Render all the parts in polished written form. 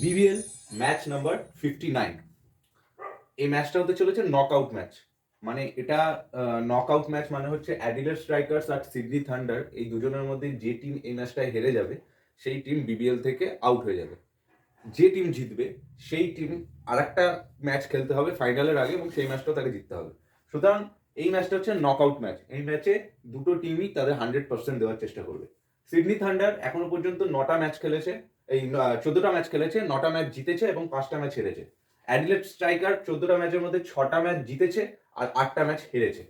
BBL match number 59। এই ম্যাচটা হতে চলেছে নকআউট ম্যাচ। মানে এটা নকআউট ম্যাচ মানে হচ্ছে অ্যাডিলেড স্ট্রাইকার্স আর সিডনি থান্ডার এই দুজনের মধ্যে যে টিম এই ম্যাচটায় হেরে যাবে সেই টিম বিবিএল থেকে আউট হয়ে যাবে। যে টিম জিতবে সেই টিম আরেকটা ম্যাচ খেলতে হবে ফাইনালের আগে এবং সেই ম্যাচটাও তাকে জিততে হবে। সুতরাং এই ম্যাচটা হচ্ছে নকআউট ম্যাচ। এই ম্যাচে দুটো টিমই তাদের 100% দেওয়ার চেষ্টা করবে। সিডনি থান্ডার এখনো পর্যন্ত 9টা ম্যাচ খেলেছে, এই 14টা ম্যাচ খেলেছে, 9টা ম্যাচ জিতেছে এবং 5টা ম্যাচ হেরেছে। অ্যাডিলেড স্ট্রাইকার 14টা ম্যাচের মধ্যে 6টা ম্যাচ জিতেছে আর 8টা ম্যাচ হেরেছে।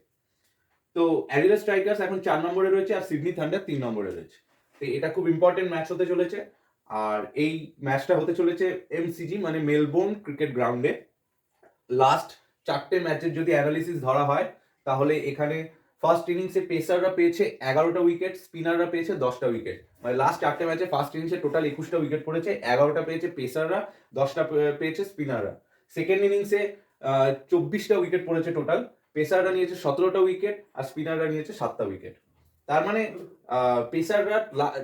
তো অ্যাডিলেড স্ট্রাইকার্স এখন 4 নম্বরে রয়েছে আর সিডনি থান্ডার 3 নম্বরে রয়েছে। তো এটা খুব ইম্পর্টেন্ট ম্যাচ হতে চলেছে। আর এই ম্যাচটা হতে চলেছে এমসিজি মানে মেলবোর্ন ক্রিকেট গ্রাউন্ডে। লাস্ট 4টে ম্যাচের যদি অ্যানালিসিস ধরা হয় তাহলে এখানে ফার্স্ট ইনিংসে পেসাররা পেয়েছে 11টা উইকেট, স্পিনাররা পেয়েছে 10টা উইকেট। মানে লাস্ট 4টে ম্যাচে ফার্স্ট ইনিংসে টোটাল 21টা উইকেট পড়েছে, 11টা পেয়েছে পেসাররা, 10টা পেয়েছে স্পিনাররা। সেকেন্ড ইনিংসে 24টা উইকেট পড়েছে টোটাল, পেসাররা নিয়েছে 17টা উইকেট আর স্পিনাররা নিয়েছে 7টা উইকেট। তার মানে পেসাররা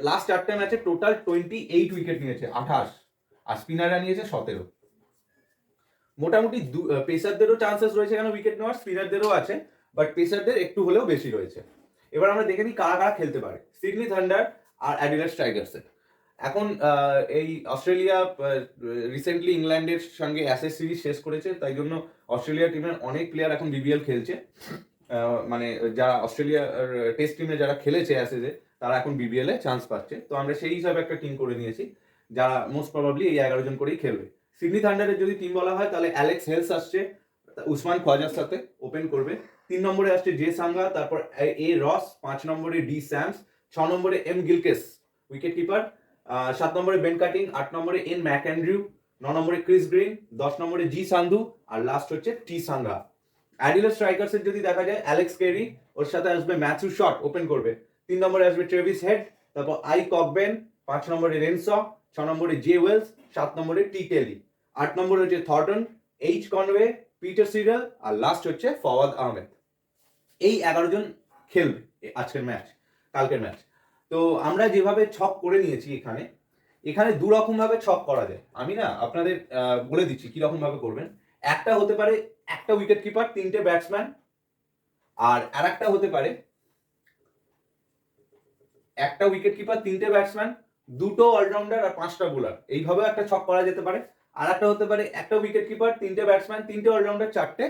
লাস্ট 4টে ম্যাচে টোটাল 28 উইকেট নিয়েছে, 28, আর স্পিনাররা নিয়েছে 17। মোটামুটি পেসারদেরও চান্সেস রয়েছে এখানে উইকেট নেওয়ার, স্পিনারদেরও আছে, বাট পেসারদের একটু হলেও বেশি রয়েছে। এবার আমরা দেখে নিই কারা কারা খেলতে পারে সিডনি থান্ডার আর অ্যাডিলেড স্ট্রাইকার্সের। এখন এই অস্ট্রেলিয়া রিসেন্টলি ইংল্যান্ডের সঙ্গে অ্যাশেজ সিরিজ শেষ করেছে, তাই জন্য অস্ট্রেলিয়া টিমের অনেক প্লেয়ার এখন বিবিএল খেলছে। মানে যারা অস্ট্রেলিয়ার টেস্ট টিমে যারা খেলেছে অ্যাশেজে তারা এখন বিবিএল এ চান্স পাচ্ছে। তো আমরা সেই হিসাবে একটা টিম করে নিয়েছি যারা মোস্ট প্রবাবলি এই 11 জন করেই খেলবে। সিডনি থান্ডারের যদি টিম বলা হয় তাহলে অ্যালেক্স হেলস আসছে উসমান খোয়াজার সাথে, ওপেন করবে। 3 নম্বরে আসছে জে সাঙ্গা, তারপর এ রস, 5 নম্বরে ডি স্যামস, 6 নম্বরে এম গিলকেস উইকেট কিপার, 7 নম্বরে বেন কাটিং, 8 নম্বরে এন ম্যাকঅ্যান্ড্রিউ, 9 নম্বরে ক্রিস গ্রিন, 10 নম্বরে জি সান্ধু, আর লাস্ট হচ্ছে টি সাঙ্গা। অ্যাডিলেড স্ট্রাইকার্সের যদি দেখা যায় অ্যালেক্স কেরি, ওর সাথে আসবে ম্যাথিউ শট, ওপেন করবে। 3 নম্বরে আসবে ট্রেভিস হেড, তারপর আই ককবেন, 5 নম্বরে রেনস, 6 নম্বরে জে ওয়েলস, 7 নম্বরে টি কেলি, 8 নম্বরে হচ্ছে থর্টন, এইচ কনওয়ে, পিটার সিডাল, আর লাস্ট হচ্ছে ফওয়াদ আহমেদ। এই 11 জন খেলবে আজকের ম্যাচ, কালকের ম্যাচ। তো আমরা যেভাবে ছক করে নিয়েছি এখানে, এখানে দু রকম ভাবে ছক করা যায়। আমি না আপনাদের বলে দিচ্ছি কি রকম ভাবে করবেন। একটা হতে পারে একটা উইকেট কিপার, 3টে ব্যাটসম্যান, আর আরেকটা হতে পারে একটা উইকেট কিপার, 3টে ব্যাটসম্যান, 2টো অলরাউন্ডার আর 5টা বোলার। এইভাবে একটা ছক করা যেতে পারে। আর একটা হতে পারে একটা উইকেট কিপার, 3টে ব্যাটসম্যান, 3টে অলরাউন্ডার, 4টে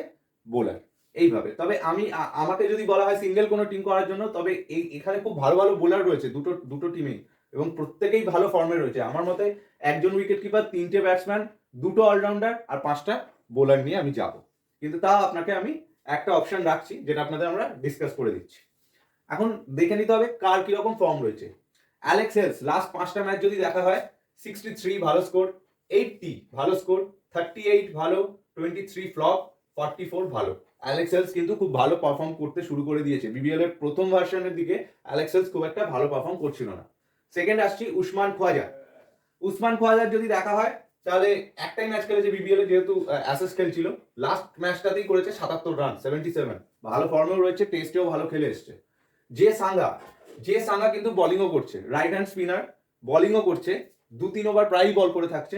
বোলার, এইভাবে। তবে আমি আমাকে যদি বলা হয় সিঙ্গেল কোনো টিম করার জন্য, তবে এখানে খুব ভালো ভালো বোলার রয়েছে দুটো দুটো টিমেই, এবং প্রত্যেকেই ভালো ফর্মে রয়েছে। আমার মতে একজন উইকেট কিপার, 3টে ব্যাটসম্যান, 2টো অলরাউন্ডার আর 5টা বোলার নিয়ে আমি যাব। কিন্তু তাও আপনাকে আমি একটা অপশন রাখছি যেটা আপনাদের আমরা ডিসকাস করে দিচ্ছি। এখন দেখে নিতে হবে কার কিরকম ফর্ম রয়েছে। অ্যালেক্স হেলস লাস্ট 5টা ম্যাচ যদি দেখা হয়, 63 ভালো স্কোর, 80 ভালো স্কোর, 38 ভালো, 23 ফ্লপ, 44 ভালো। অ্যালেক্স হেলস কিন্তু খুব ভালো পারফর্ম করতে শুরু করে দিয়েছে। বিবিএল এর প্রথম ভার্সনের দিকে অ্যালেক্স হেলস খুব একটা ভালো পারফর্ম করছিল না। সেকেন্ড আসছি উসমান খোয়াজা। উসমান খোয়াজার যদি দেখা হয় তাহলে একটাই ম্যাচ খেলেছে বিবিএল এ, যেহেতু অ্যাসেস খেলছিল। লাস্ট ম্যাচটাতেই করেছে 77 রান, 77, ভালো ফর্মেও রয়েছে, টেস্টেও ভালো খেলে এসছে। যে সাঙ্গা, যে সাঙ্গা কিন্তু বোলিংও করছে, রাইট হ্যান্ড স্পিনার, বোলিংও করছে, 2-3 ওভার প্রায়ই বল করে থাকছে।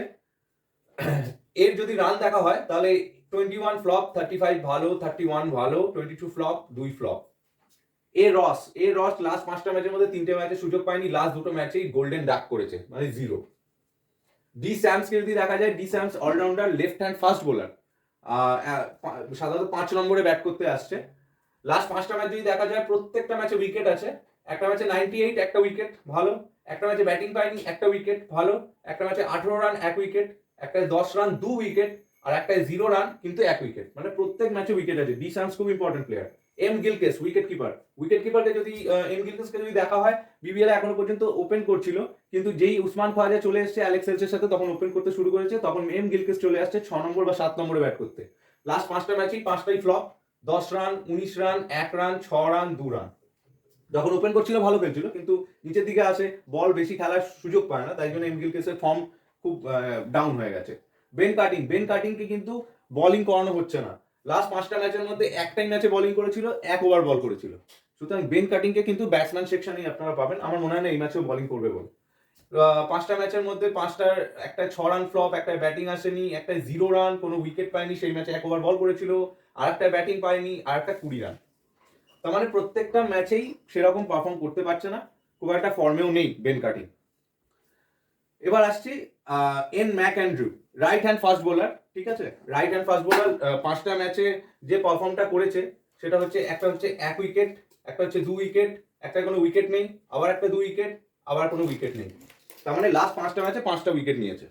এর যদি রান দেখা হয় তাহলে 21 ফ্লপ, 35 ভালো, 31 ভালো, 22 ফ্লপ, 2 ফ্লপ। এ রস লাস্ট 5টা ম্যাচের মধ্যে 3টে ম্যাচে সুযোগ পায়নি, লাস্ট 2টো ম্যাচেই গোল্ডেন ডাক করেছে, মানে 0। ডি স্যামসকে যদি দেখা যায়, D Sams allrounder, left hand fast bowler, সাধারণত 5 নম্বরে ব্যাট করতে আসছে। লাস্ট 5টা ম্যাচ যদি দেখা যায় প্রত্যেকটা ম্যাচে উইকেট আছে। একটা ম্যাচে 98, একটা উইকেট ভালো, একটা ম্যাচে ব্যাটিং পায়নি, একটা উইকেট ভালো, একটা ম্যাচে 18 রান, 1 উইকেট, একটা 10 রান, 2 উইকেট, আর একটা 0 রান কিন্তু 1 উইকেট। মানে প্রত্যেক ম্যাচে উইকেট আছে। ডি স্যামস খুব important player. M Gilkes wicket keeper, wicket কিপারকে যদি এম গিলকেসকে যদি দেখা হয়, বিবিএল এখনো পর্যন্ত ওপেন করছিল, কিন্তু যেই উসমান খোয়াজা চলে এসেছে অ্যালেক্স হেলসের সাথে, তখন ওপেন করতে শুরু করেছে, তখন এম গিলকেস চলে আসছে 6 নম্বর বা 7 নম্বরে ব্যাট করতে। লাস্ট 5টা ম্যাচই 5টাই flop, 10 run, 19 run, 1 run, 6 run, 2 run. যখন ওপেন করছিল ভালো খেলছিল, কিন্তু নিচের দিকে আসে, বল বেশি খেলার সুযোগ পায় না, তাই জন্য এম গিলকেসের ফর্ম খুব ডাউন হয়ে গেছে। বেন কাটিংকে কিন্তু বোলিং করানো হচ্ছে না। লাস্ট 5টা ম্যাচের মধ্যে একটাই ম্যাচে বোলিং করেছিল, 1 ওভার বল করেছিল। সুতরাং বেন কাটিংকে কিন্তু ব্যাটসম্যান সেকশনেই আপনারা পাবেন। আমার মনে হয় না এই ম্যাচেও বোলিং করবে বলে। পাঁচটা ম্যাচের মধ্যে পাঁচটার একটা 6 রান ফ্লপ, একটা ব্যাটিং আসেনি, একটা 0 রান, কোনো উইকেট পায়নি, সেই ম্যাচে 1 ওভার বল করেছিল, আর একটা ব্যাটিং পায়নি, আর একটা 20 রান। তার মানে প্রত্যেকটা ম্যাচেই সেরকম পারফর্ম করতে পারছে না, খুব একটা ফর্মেও নেই বেন কাটিং। এবার আসছি N McAndrew, right hand fast bowler, ঠিক আছে। রাইট হ্যান্ড ফাস্ট বোলার পাঁচটা ম্যাচে যে পারফর্মটা করেছে সেটা হচ্ছে, একটা হচ্ছে 1 উইকেট, একটা হচ্ছে 2 উইকেট, একটা কোনো উইকেট নেই, আবার একটা 2 উইকেট, আবার কোনো উইকেট নেই। তার মানে লাস্ট পাঁচটা ম্যাচে 5টা উইকেট নিয়েছে।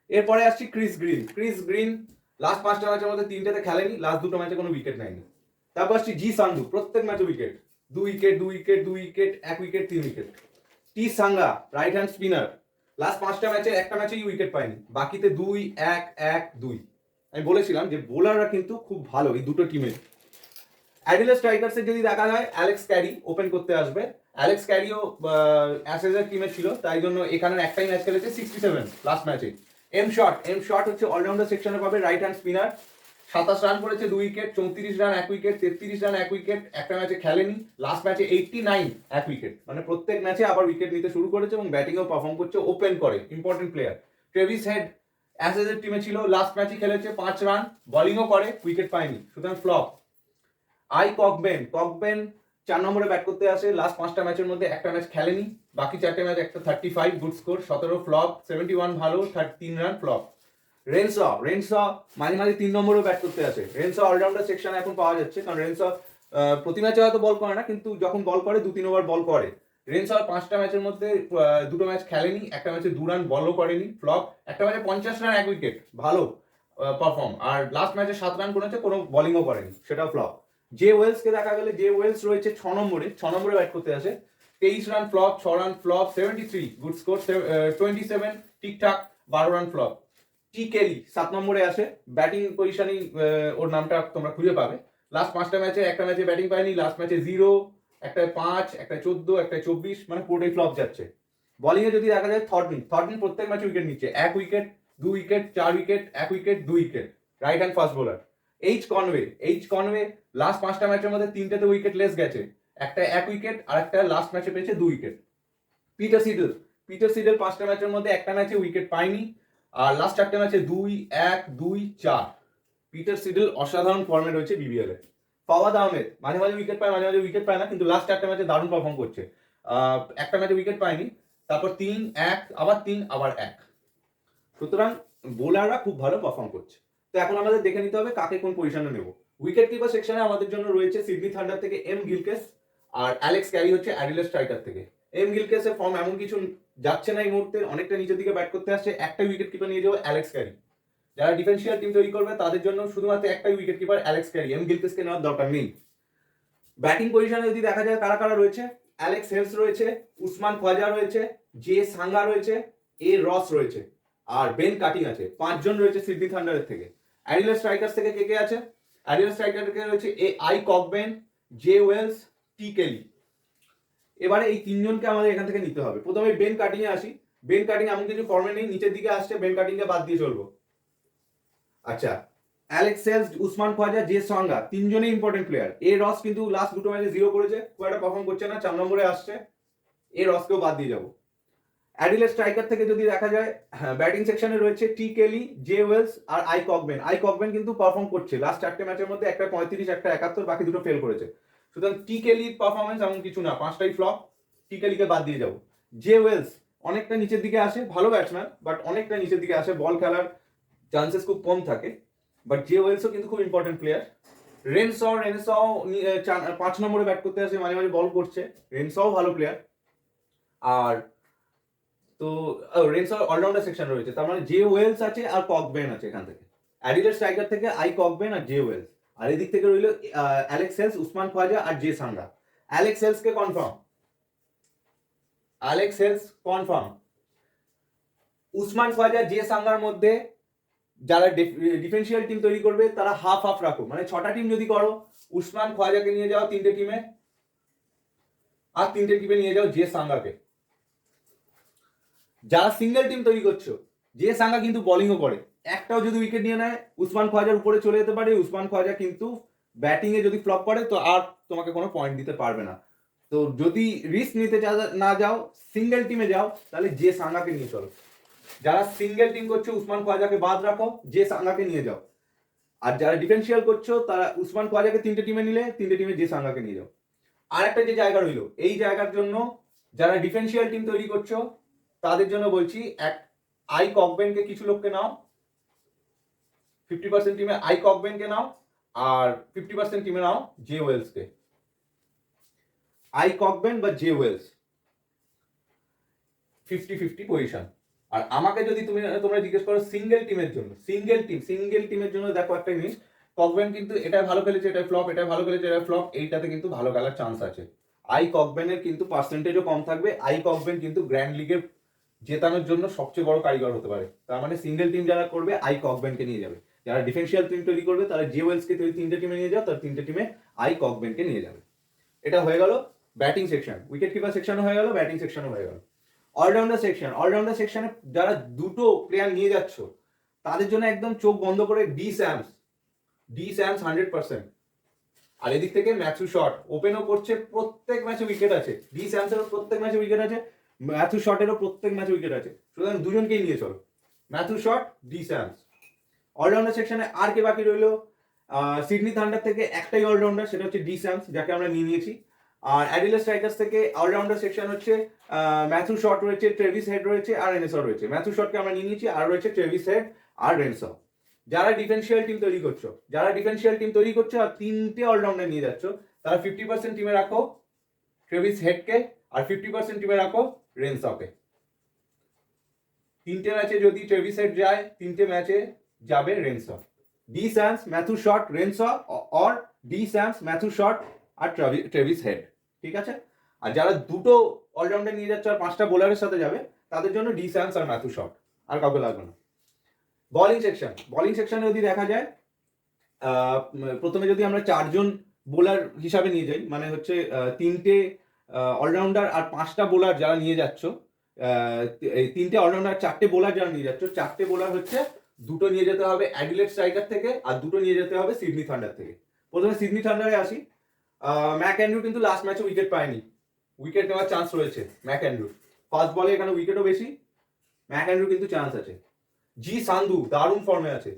এরপরে আসছি Chris green. Chris green last 5টা ম্যাচের মধ্যে 3টেতে খেলেনি, লাস্ট 2টো ম্যাচে কোনো উইকেট নেয়নি। তারপর আসছি জি সান্ধু, প্রত্যেক ম্যাচে wicket, 2 wicket, 2 wicket, 2 wicket, 1 wicket, 3 wicket. T Sangha, right hand spinner, last 5টা ম্যাচে একটা ম্যাচেই উইকেট পায়নি, বাকিতে 2-1-1-2। আমি বলেছিলাম যে বোলাররা কিন্তু খুব ভালো এই দুটো টিমে। অ্যাডিলেড স্ট্রাইকার্সের যদি দেখা যায়, অ্যালেক্স ক্যারি ওপেন করতে আসবে। অ্যালেক্স ক্যারিও অ্যাসেজের টিমে ছিল, তাই জন্য এখানে একটাই ম্যাচ খেলেছে, 67 লাস্ট ম্যাচে। এম শট হচ্ছে অলরাউন্ডার সেকশনে পাবে, রাইট হ্যান্ড স্পিনার, 27 রান করেছে, 2 wicket, 34 run 1 wicket, 33 run 1 wicket, একটা ম্যাচে খেলেনি, লাস্ট ম্যাচে 89 1 উইকেট। মানে প্রত্যেক ম্যাচে আবার উইকেট নিতে শুরু করেছে এবং ব্যাটিংও পারফর্ম করছে, ওপেন করে, ইম্পর্টেন্ট প্লেয়ার। ট্রেভিস হেড অ্যাসেজের টিমে ছিল, লাস্ট ম্যাচে খেলেছে 5 রান, বোলিংও করে, উইকেট পায়নি, সুতরাং ফ্লপ। ককবেন 4 নম্বরে ব্যাট করতে আসে, লাস্ট 5টা ম্যাচের মধ্যে একটা ম্যাচ খেলেনি, বাকি 4টে ম্যাচ একটা 35 গুড স্কোর, 17 ফ্লপ, 71 ভালো, 3 রান ফ্লপ। রেনস মাঝে মাঝে 3 নম্বরেও ব্যাট করতে আসে। রেনস অলরাউন্ডার সেকশনে এখন পাওয়া যাচ্ছে, কারণ রেনস প্রতি ম্যাচে হয়তো বল করে না, কিন্তু যখন বল করে 2-3 ওভার বল করে। রেনস 5টা ম্যাচের মধ্যে 2টো ম্যাচ খেলেনি, একটা ম্যাচে 2 রান বলও করেনি, ফ্লপ। একটা ম্যাচে 50 রান 1 উইকেট, ভালো পারফর্ম। আর লাস্ট ম্যাচে 7 রান করেছে, কোনো বোলিংও করেনি, সেটাও ফ্লপ। জে ওয়েলসকে দেখা গেলে, জে ওয়েলস রয়েছে 6 নম্বরে ব্যাট করতে আসে, 23 run flop, 6 run flop, 73 good score, 27 ঠিকঠাক, 12 রান ফ্লপ। টি কেলি 7 নম্বরে আসে, ব্যাটিং পজিশনই ওর নামটা তোমরা খুঁজে পাবে। লাস্ট 5টা ম্যাচে একটা ম্যাচে ব্যাটিং পায়নি, লাস্ট ম্যাচে 0, একটা 5, একটা 14, একটা 24, মানে পুরোটাই ফ্লপ যাচ্ছে। বোলিং এ যদি দেখা যায়, থর্ডন প্রত্যেক ম্যাচে উইকেট নিচ্ছে, 1 wicket, 2 wicket, 4 wicket, 1 wicket, 2 wicket, right hand fast bowler. H Conway last 5টা ম্যাচের মধ্যে 3টেতে উইকেট লেস গেছে, একটা 1 উইকেট, আর একটা লাস্ট ম্যাচে পেয়েছে 2 উইকেট। পিটার সিডল 5টা ম্যাচের মধ্যে একটা ম্যাচে উইকেট পায়নি, আর লাস্ট 4টে ম্যাচে 2-1-2-4। পিটার সিডল অসাধারণ ফর্মে রয়েছে বিবিএল এ। ফাওয়াদ আহমেদ মাঝে মাঝে উইকেট পায়, মাঝে মাঝে উইকেট পায় না, কিন্তু লাস্ট 4টে ম্যাচে দারুণ পারফর্ম করছে। একটা ম্যাচে উইকেট পায়নি, তারপর 3-1, আবার 3, আবার 1। সুতরাং বোলাররা খুব ভালো পারফর্ম করছে। তো এখন আমাদের দেখে নিতে হবে কাকে কোন পজিশনে নেব। উইকেট কিপার সেকশনে আমাদের জন্য রয়েছে সিডনি থান্ডার থেকে এম গিলকেস, আর অ্যালেক্স ক্যারি হচ্ছে অ্যাডিলেড স্ট্রাইকার থেকে। এম গিলকেসের ফর্ম এমন কিছু যাচ্ছে না এই মুহূর্তে, অনেকটা নিচের দিকে ব্যাট করতে আসছে, একটা উইকেট কিপার নিয়ে যাবো অ্যালেক্স ক্যারি। যারা ডিফেন্সিয়াল টিম তৈরি করবে তাদের জন্য শুধুমাত্র একটাই wicket keeper Alex Carey, M গিলকেসকে নেওয়ার দরকার নেই। ব্যাটিং পজিশনে যদি দেখা যায় কারা কারা রয়েছে, অ্যালেক্স হেলস রয়েছে, উসমান খোয়াজা রয়েছে, জে সাঙ্গা রয়েছে, এ রস রয়েছে, আর বেন কাটিং আছে। 5জন রয়েছে সিডনি থান্ডারের থেকে। অ্যাডিলেড স্ট্রাইকার্স থেকে কে কে আছে? অ্যাডিলেড স্ট্রাইকার থেকে রয়েছে ককবেন, জে ওয়েলস, টি কেলি। এবারে এই 3জনকে আমাদের এখান থেকে নিতে হবে। প্রথমে বেন কাটিং এ আসি। বেন কাটিং এমন কিছু ফর্মে নেই, নিচের দিকে আসছে, বেন কাটিং কে বাদ দিয়ে চলবো। আচ্ছা, Alex Hales, Usman Khawaja, J Sangha 3জনই ইম্পর্টেন্ট প্লেয়ার। এ রস কিন্তু লাস্ট 2টো ম্যাচে 0 করেছে, খুব একটা পারফর্ম করছে না, 4 নম্বরে আসছে, এ রসকেও বাদ দিয়ে যাবো। অ্যাডিলেড স্ট্রাইকার থেকে যদি দেখা যায়, ব্যাটিং সেকশনে রয়েছে টি কেলি, জে ওয়েলস, আর ককবেন কিন্তু পারফর্ম করছে, লাস্ট 4টে ম্যাচের মধ্যে একটা 35, একটা 71, বাকি 2টো ফেল করেছে। সুতরাং টি কেলির পারফরমেন্স এমন কিছু না, 5টাই ফ্লপ, টি কেলিকে বাদ দিয়ে যাবো। জে ওয়েলস অনেকটা নিচের দিকে আসে, ভালো ব্যাটসম্যান, বাট অনেকটা নিচের দিকে আসে, বল খেলার চান্সেস খুব কম থাকে, বাট জে ওয়েলসও কিন্তু খুব ইম্পর্টেন্ট প্লেয়ার। রেনসও 5 নম্বরে ব্যাট করতে আসে, মাঝে মাঝে বল করছে, রেনসও ভালো প্লেয়ার। আর তো রেন্স অলরাউন্ডার সেকশন রয়েছে, তার মানে জে ওয়েলস আছে আর ককবেন আছে এখান থেকে। অ্যাডিলেড স্ট্রাইকার থেকে ককবেন আর জে ওয়েলস, আর এদিক থেকে রইল অ্যালেক্স হেলস, উসমান খোয়াজা, আর জে সাঙ্গা। অ্যালেক্স হেলসকে কনফার্ম। উসমান খোয়াজা, জে সাঙ্গার মধ্যে যারা ডিফেন্সিয়াল টিম তৈরি করবে তারা হাফ হাফ রাখো, মানে 6টা টিম যদি করো, উসমান খোয়াজাকে নিয়ে যাও 3টে টিমে, আর 3টে টিমে নিয়ে যাও জে সাঙ্গাকে। যারা সিঙ্গেল টিম তৈরি করছো, যে সাঙ্গা কিন্তু বোলিংও করে, একটাও যদি উইকেট নিয়ে নেয় উসমান খোয়াজার উপরে চলে যেতে পারে। উসমান খোয়াজা কিন্তু ব্যাটিং এ যদি ফ্লপ করে তো আর তোমাকে কোনো পয়েন্ট দিতে পারবে না। তো যদি রিস্ক নিতে না যাও, সিঙ্গেল টিমে যাও, তাহলে যে সাঙ্গাকে নিয়ে চলো। যারা সিঙ্গেল টিম করছো উসমান খোয়াজাকে বাদ রাখো, যে সাঙ্গাকে নিয়ে যাও। আর যারা ডিফেন্সিয়াল করছো তারা উসমান খোয়াজাকে 3টে টিমে নিলে 3টে টিমে যে সাঙ্গাকে নিয়ে যাও। আর একটা যে জায়গা রইলো, এই জায়গার জন্য যারা ডিফেন্সিয়াল টিম তৈরি করছো তাদের জন্য বলছি, এক আই ককবেনকে কিছু লোককে নাও, 50% টিমে আই ককবেনকে নাও, আর 50% টিমে নাও জে ওয়েলসকে। আই ককবেন বা জে ওয়েলস 50-50 পজিশন। আর আমাকে যদি তোমরা জিজ্ঞেস করো সিঙ্গেল টিমের জন্য, সিঙ্গেল টিমের জন্য দেখো একটা জিনিস, ককবেন কিন্তু এটা ভালো খেলেছে, এটা ফ্লপ, এটা ভালো খেলেছে, এটা ফ্লপ, এইটাতে কিন্তু ভালো খেলার চান্স আছে। আই ককবেনের কিন্তু পার্সেন্টেজও কম থাকবে। আই ককবেন কিন্তু গ্র্যান্ড লিগে জেতানোর জন্য সবচেয়ে বড় কারিগর হতে পারে। তার মানে সিঙ্গেল টিম যারা করবে আই ককবেনকে নিয়ে যাবে, যারা ডিফেন্সিয়াল টিম তৈরি করবে তারা জে ওয়েলসকে 3টে টিমে নিয়ে যাও, তার 3টে টিমে আই ককবেনকে নিয়ে যাবে। এটা হয়ে গেল ব্যাটিং সেকশন, উইকেট কিপার সেকশনও হয়ে গেল, ব্যাটিং সেকশনও হয়ে গেল। অলরাউন্ডার সেকশনে যারা দুটো প্লেয়ার নিয়ে যাচ্ছ তাদের জন্য একদম চোখ বন্ধ করে ডি স্যামস 100%। আর এদিক থেকে ম্যাথু শট ওপেনও করছে, প্রত্যেক ম্যাচে উইকেট আছে। ডি স্যামসেরও প্রত্যেক ম্যাচে উইকেট আছে, ম্যাথু শটেরও প্রত্যেক ম্যাচে উইকেট আছে। সুতরাং দুজনকেই নিয়ে চলো, Matthew Short, D Sams. Allrounder সেকশনে আর কে বাকি রইলো? সিডনি থান্ডার থেকে একটাই অলরাউন্ডার, সেটা হচ্ছে ডি স্যামস, যাকে আমরা নিয়ে নিয়েছি। আর অ্যাডিলেড স্ট্রাইকার্স থেকে অলরাউন্ডার সেকশন হচ্ছে ম্যাথু শট রয়েছে, ট্রেভিস হেড রয়েছে, আর রেনসো রয়েছে। ম্যাথু শটকে আমরা নিয়ে নিয়েছি, আর রয়েছে ট্রেভিস হেড আর রেনসো। যারা ডিফেন্সিয়াল টিম তৈরি করছো, আর 3টে অলরাউন্ডার নিয়ে যাচ্ছ, তারা 50% টিমে রাখো ট্রেভিস হেডকে, আর 50% টিমে রাখো রেনসোকে। 3টে ম্যাচে যদি ট্রেভিস হেড যায়, 3টে ম্যাচে যাবে Renshaw. D Sams, Matthew Short, Renshaw, or D Sams, Matthew Short আর ট্রেভিস হেড। ঠিক আছে? আর যারা দুটো অলরাউন্ডার নিয়ে যাচ্ছে আর 5টা বোলারের সাথে যাবে, তাদের জন্য ডি স্যামস আর ম্যাথু শট, আর কাউকে লাগবে না। বোলিং সেকশনে যদি দেখা যায়, প্রথমে যদি আমরা 4জন বোলার হিসাবে নিয়ে যাই, মানে হচ্ছে 3টে অলরাউন্ডার আর 5টা বোলার যারা নিয়ে যাচ্ছ, 3টে অলরাউন্ডার 4টে বোলার যারা নিয়ে যাচ্ছ, 4টে বোলার হচ্ছে দুটো নিয়ে যেতে হবে অ্যাডিলেড স্ট্রাইকার থেকে, আর দুটো নিয়ে যেতে হবে সিডনি থান্ডার থেকে। প্রথমে সিডনি থান্ডারে আসি। ম্যাক অ্যান্ড্রু কিন্তু লাস্ট ম্যাচে উইকেট পায়নি, উইকেট নেওয়ার চান্স রয়েছে ম্যাক অ্যান্ড্রু। ফার্স্ট বলে এখানে উইকেটও বেশি, ম্যাক অ্যান্ড্রু কিন্তু চান্স আছে। জি সান্ধু দারুণ ফর্মে আছে,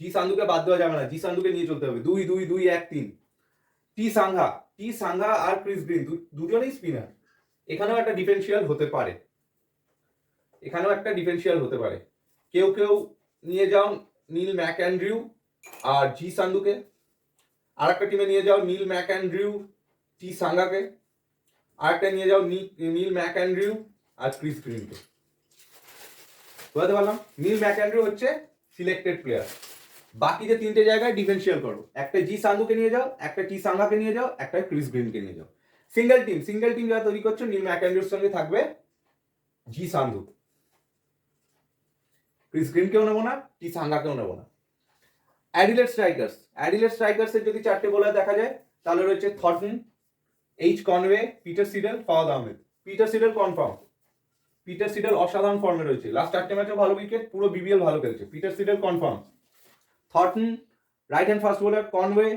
জি সান্ধুকে বাদ দেওয়া যাবে না, জি সান্ধুকে নিয়ে চলতে হবে। 2-2-2-1-3। টি সাংঘা আর ক্রিস গ্রিন দুজনেই স্পিনার, এখানেও একটা ডিফেন্সিয়াল হতে পারে, কেউ নিয়ে যাও নীল ম্যাকঅ্যান্ড্রিউ আর জি সান্ধুকে, আর একটা টিমে নিয়ে যাও নীল ম্যাকঅ্যান্ড্রিউ, টি সাঙ্গাকে, আর একটা নিয়ে যাও নীল ম্যাকঅ্যান্ড্রিউ আর ক্রিস গ্রিনকে। বুঝতে পারলাম? নীল ম্যাকঅ্যান্ড্রিউ হচ্ছে সিলেক্টেড প্লেয়ার, বাকি যে 3টে জায়গায় ডিফেন্সিয়াল করো, একটা জি সান্ধুকে নিয়ে যাও, একটা টি সাঙ্গাকে নিয়ে যাও, একটা ক্রিস গ্রিনকে নিয়ে যাও। সিঙ্গেল টিম যারা তৈরি করছো, নীল ম্যাকঅ্যান্ড্রিউর সঙ্গে থাকবে জি সান্ধু, ক্রিস গ্রিনকেও নেবো না, টি সাঙ্গাকেও নেবো না। অ্যাডিলেড স্ট্রাইকার্সের যদি 4টে বোলার দেখা যায়, তাহলে রয়েছে Thornton, H Conway, Peter Siddle, Fawad Ahmed. Peter Siddle confirm, Peter Siddle অসাধারণ ফর্মে রয়েছে, লাস্ট 4টে ম্যাচে ভালো উইকেট, পুরো বিবিএল ভালো খেলছে। Peter Siddle confirm. Thornton right hand fast bowler, Conway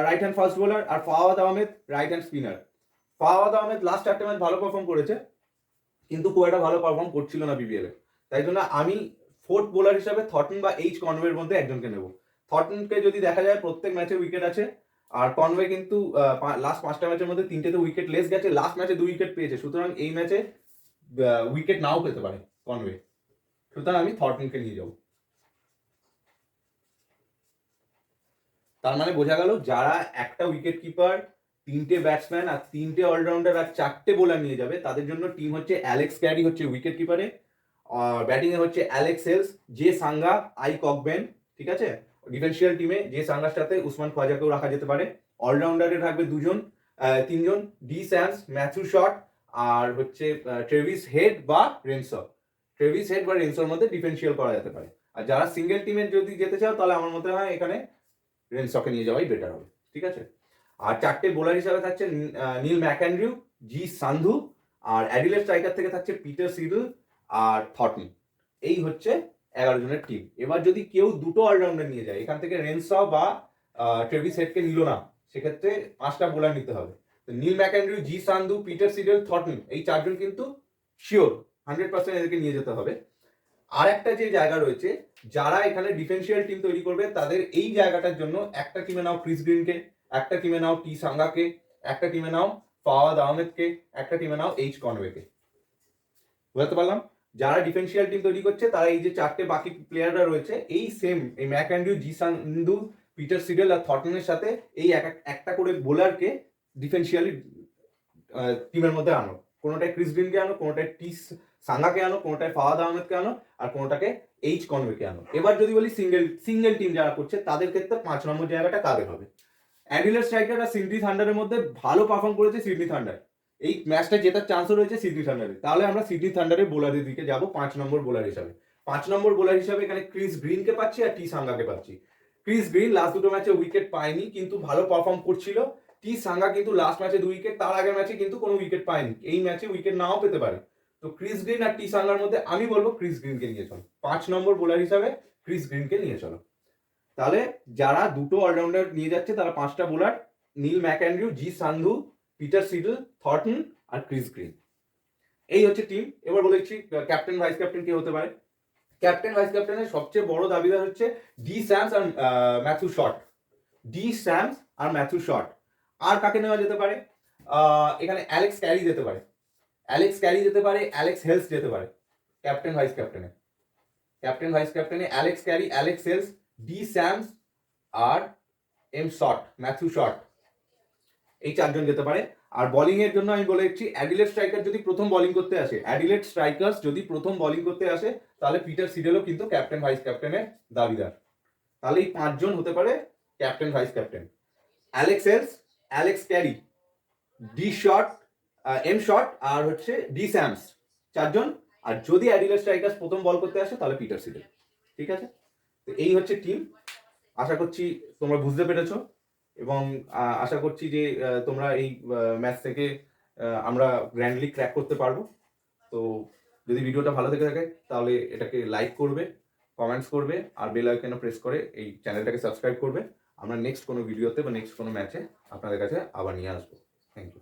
right hand fast bowler, আর Fawad Ahmed right hand spinner. Fawad Ahmed last 4টে ম্যাচ ভালো পারফর্ম করেছে, কিন্তু খুব একটা ভালো পারফর্ম করছিল না বিবিএল এ। তাই জন্য আমি ফোর্থ বোলার হিসাবে থর্টন বা এইচ কনওয়ের মধ্যে একজনকে নেব। থর্টনকে যদি দেখা যায় প্রত্যেক ম্যাচে উইকেট আছে, আর কনওয়ে কিন্তু লাস্ট 5টা ম্যাচের মধ্যে 3টেতে উইকেট লেস গেছে, লাস্ট ম্যাচে 2 উইকেট পেয়েছে, সুতরাং এই ম্যাচে উইকেট নাও পেতে পারে কনওয়ে, সুতরাং আমি থর্টনকে নিয়ে যাব। তার মানে বোঝা গেল, যারা একটা উইকেট কিপার, 3টে ব্যাটসম্যান আর 3টে অলরাউন্ডার আর 4টে বোলার নিয়ে যাবে, তাদের জন্য টিম হচ্ছে অ্যালেক্স ক্যারি হচ্ছে উইকেট কিপারে, আর ব্যাটিং এ হচ্ছে Alex Hales, J Sanga, I ককবেন। ঠিক আছে? ডিফেন্সিয়াল টিমে জে সাঙ্গার সাথে উসমান খোয়াজাকেও রাখা যেতে পারে। অলরাউন্ডারে থাকবে 3জন, ডি স্যামস, ম্যাথু শট, আর হচ্ছে ট্রেভিস হেড বা রেনসোর মধ্যে ডিফেন্সিয়াল করা যেতে পারে। আর যারা সিঙ্গেল টিমে যদি যেতে চাও, তাহলে আমার মতে হয় এখানে রেনসকে নিয়ে যাওয়াই বেটার হবে। ঠিক আছে? আর 4টে বোলার হিসাবে থাকছে নীল ম্যাকঅ্যান্ড্রিউ, জি সান্ধু, আর অ্যাডিলেড স্ট্রাইকার থেকে থাকছে পিটার সিডল আর থর্টন। এই হচ্ছে 11 জনের টিম। এবার যদি কেউ দুটো অলরাউন্ডার নিয়ে যায়, এখান থেকে রেনস বা ট্রেভিস হেডকে নিল না, সেক্ষেত্রে 5টা বোলার নিতে হবে। তো নীল ম্যাকঅ্যান্ড্রু, জি সান্ধু, পিটার সিডেল, থর্টন, এই চারজন কিন্তু শিওর 100% এদেরকে নিয়ে যেতে হবে। আর একটা যে জায়গা রয়েছে, যারা এখানে ডিফেন্সিয়াল টিম তৈরি করবে তাদের এই জায়গাটার জন্য একটা টিমে নাও ক্রিস গ্রিনকে, একটা টিমে নাও টি সাঙ্গাকে, একটা টিমে নাও ফাওয়াদ আহমেদকে, একটা টিমে নাও এইচ কনওয়েকে। বুঝতে পারলাম? যারা ডিফেন্সিয়াল টিম তৈরি করছে তারা এই যে চারটে বাকি প্লেয়াররা রয়েছে এই সেম এই ম্যাকঅ্যান্ড্রু, জি সান্ধু, পিটার সিডেল আর থর্টনের সাথে এই একটা করে বোলারকে ডিফেন্সিয়ালি টিমের মধ্যে আনো। কোনোটায় ক্রিস গ্রিনকে আনো, কোনোটায় টি সাঙ্গাকে আনো, কোনোটায় ফাওয়াদ আহমেদকে আনো, আর কোনোটাকে এইচ কনওয়েকে আনো। এবার যদি বলি সিঙ্গেল টিম যারা করছে তাদের ক্ষেত্রে 5 নম্বর জায়গাটা কাদের হবে? অ্যাডিলেড স্ট্রাইকার আর সিডনি থান্ডারের মধ্যে ভালো পারফর্ম করেছে সিডনি থান্ডার। এই ম্যাচটা জেতার চান্সও রয়েছে সিডনি থান্ডারের। তাহলে আমরা সিডনি থান্ডারের বোলারের দিকে যাব 5 নম্বর বোলার হিসাবে। 5 নম্বর বোলার হিসাবে এখানে ক্রিস গ্রিনকে পাচ্ছি আর টি সাঙ্গাকে পাচ্ছি। ক্রিস গ্রিন লাস্ট দুটো ম্যাচে উইকেট পায়নি কিন্তু ভালো পারফর্ম করছিল। টি সাঙ্গা কিন্তু লাস্ট ম্যাচে 2 উইকেট, তার আগের ম্যাচে কিন্তু কোনো উইকেট পায়নি। এই ম্যাচে উইকেট নাও পেতে পারে। তো ক্রিস গ্রিন আর টি সাঙ্গার মধ্যে আমি বলবো ক্রিস গ্রিনকে নিয়ে চলো। 5 নম্বর বোলার হিসাবে ক্রিস গ্রিনকে নিয়ে চলো। তাহলে যারা দুটো অলরাউন্ডার নিয়ে যাচ্ছে তারা 5টা বোলার, নীল ম্যাকঅ্যান্ড্রু, জি সান্ধু, পিটার সিডল, থর্টন আর ক্রিস গ্রিন। এই হচ্ছে টিম। এবার বলেছি ক্যাপ্টেন ভাইস ক্যাপ্টেন কে হতে পারে। ক্যাপ্টেন ভাইস ক্যাপ্টেনের সবচেয়ে বড় দাবিদার হচ্ছে ডি স্যামস আর ম্যাথু শট। ডি স্যামস আর ম্যাথু শট। আর কাকে নেওয়া যেতে পারে? এখানে অ্যালেক্স ক্যারি যেতে পারে, অ্যালেক্স ক্যারি যেতে পারে, অ্যালেক্স হেলস যেতে পারে ক্যাপ্টেন ভাইস ক্যাপ্টেনে। ক্যাপ্টেন ভাইস ক্যাপ্টেনে Alex Carey, Alex Hales, D Sams আর এম শট, ম্যাথু শট, এই চারজন যেতে পারে। আর বোলিং এর জন্য আমি বলে দিচ্ছি অ্যাডিলেড স্ট্রাইকার যদি প্রথম বোলিং করতে আসে, অ্যাডিলেড স্ট্রাইকার্স যদি প্রথম বোলিং করতে আসে তাহলে পিটার সিডেলও কিন্তু ক্যাপ্টেন ভাইস ক্যাপ্টেনের দাবিদার। তাহলে এই 5 জন হতে পারে captain vice captain. Alex Hales, Alex Carey, D Short, M Short আর হচ্ছে ডি স্যামস, 4 জন। আর যদি অ্যাডিলেড স্ট্রাইকার্স প্রথম বল করতে আসে তাহলে পিটার সিডেল। ঠিক আছে? তো এই হচ্ছে টিম। আশা করছি তোমরা বুঝতে পেরেছো এবং আশা করছি যে তোমরা এই ম্যাচ থেকে আমরা গ্র্যান্ডলি ক্র্যাক করতে পারবো। তো যদি ভিডিওটা ভালো থেকে থাকে তাহলে এটাকে লাইক করবে, কমেন্টস করবে আর বেল আইকনে প্রেস করে এই চ্যানেলটাকে সাবস্ক্রাইব করবে। আমরা নেক্সট কোনো ভিডিওতে বা নেক্সট কোনো ম্যাচে আপনাদের কাছে আবার নিয়ে আসবো। Thank you.